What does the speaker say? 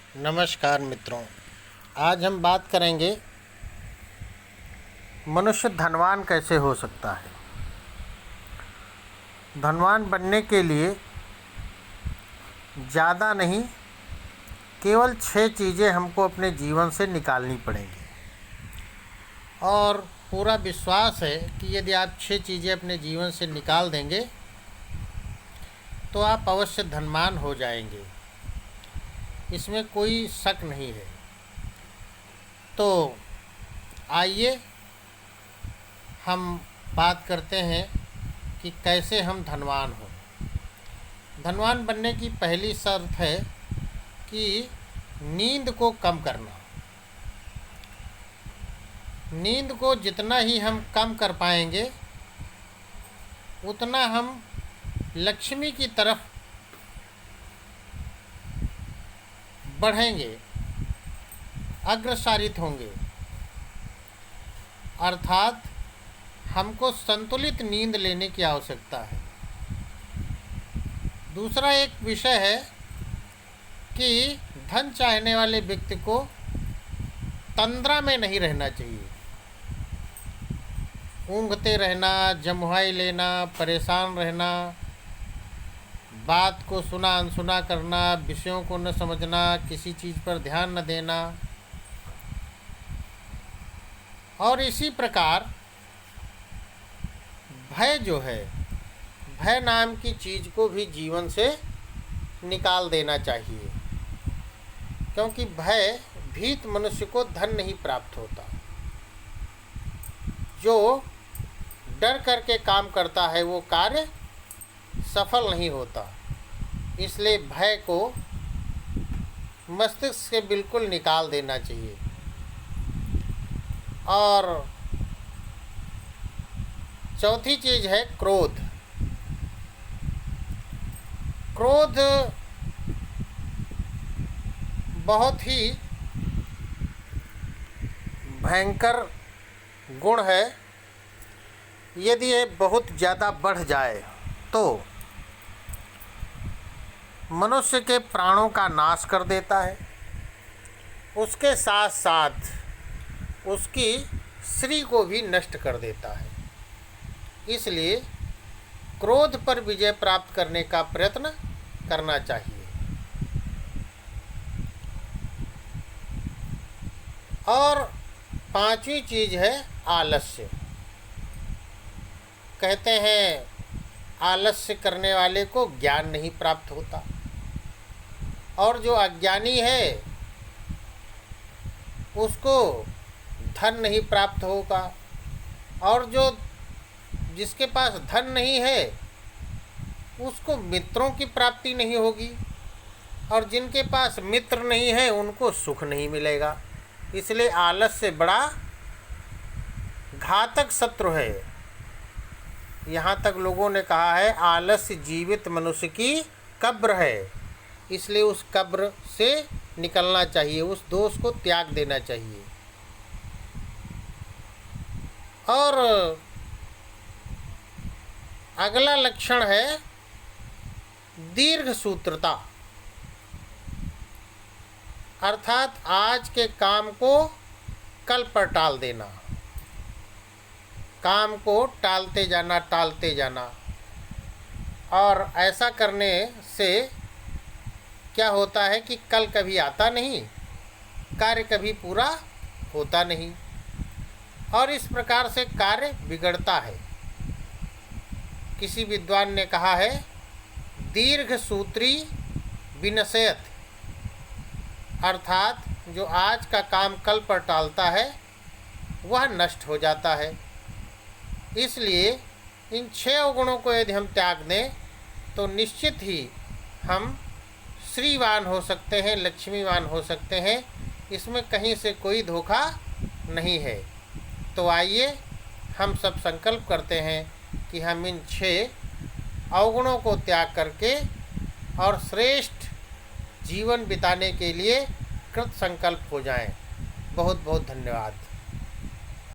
नमस्कार मित्रों, आज हम बात करेंगे मनुष्य धनवान कैसे हो सकता है। धनवान बनने के लिए ज़्यादा नहीं, केवल 6 चीज़ें हमको अपने जीवन से निकालनी पड़ेंगी और पूरा विश्वास है कि यदि आप 6 चीज़ें अपने जीवन से निकाल देंगे तो आप अवश्य धनवान हो जाएंगे, इसमें कोई शक नहीं है। तो आइए हम बात करते हैं कि कैसे हम धनवान हों। धनवान बनने की पहली शर्त है कि नींद को कम करना। नींद को जितना ही हम कम कर पाएंगे उतना हम लक्ष्मी की तरफ बढ़ेंगे, अग्रसारित होंगे। अर्थात हमको संतुलित नींद लेने की आवश्यकता है। दूसरा एक विषय है कि धन चाहने वाले व्यक्ति को तंद्रा में नहीं रहना चाहिए। ऊँघते रहना, जमुहाई लेना, परेशान रहना, बात को सुना अनसुना करना, विषयों को न समझना, किसी चीज़ पर ध्यान न देना और इसी प्रकार भय जो है, भय नाम की चीज़ को भी जीवन से निकाल देना चाहिए, क्योंकि भय भीत मनुष्य को धन नहीं प्राप्त होता। जो डर करके काम करता है वो कार्य सफल नहीं होता। इसलिए भय को मस्तिष्क से बिल्कुल निकाल देना चाहिए। और चौथी चीज़ है क्रोध। क्रोध बहुत ही भयंकर गुण है। यदि ये बहुत ज़्यादा बढ़ जाए तो मनुष्य के प्राणों का नाश कर देता है, उसके साथ साथ उसकी श्री को भी नष्ट कर देता है। इसलिए क्रोध पर विजय प्राप्त करने का प्रयत्न करना चाहिए। और पांचवी चीज़ है आलस्य। कहते हैं आलस्य करने वाले को ज्ञान नहीं प्राप्त होता, और जो अज्ञानी है उसको धन नहीं प्राप्त होगा, और जो जिसके पास धन नहीं है उसको मित्रों की प्राप्ति नहीं होगी, और जिनके पास मित्र नहीं है उनको सुख नहीं मिलेगा। इसलिए आलस्य बड़ा घातक शत्रु है। यहाँ तक लोगों ने कहा है आलस्य जीवित मनुष्य की कब्र है। इसलिए उस कब्र से निकलना चाहिए, उस दोष को त्याग देना चाहिए। और अगला लक्षण है दीर्घ सूत्रता। अर्थात आज के काम को कल पर टाल देना, काम को टालते जाना। और ऐसा करने से क्या होता है कि कल कभी आता नहीं, कार्य कभी पूरा होता नहीं, और इस प्रकार से कार्य बिगड़ता है। किसी विद्वान ने कहा है दीर्घ सूत्री विनश्यत। अर्थात जो आज का काम कल पर टालता है वह नष्ट हो जाता है। इसलिए इन 6 अवगुणों को यदि हम त्याग दें तो निश्चित ही हम श्रीवान हो सकते हैं, लक्ष्मीवान हो सकते हैं। इसमें कहीं से कोई धोखा नहीं है। तो आइए हम सब संकल्प करते हैं कि हम इन 6 अवगुणों को त्याग करके और श्रेष्ठ जीवन बिताने के लिए कृत संकल्प हो जाएं। बहुत बहुत धन्यवाद।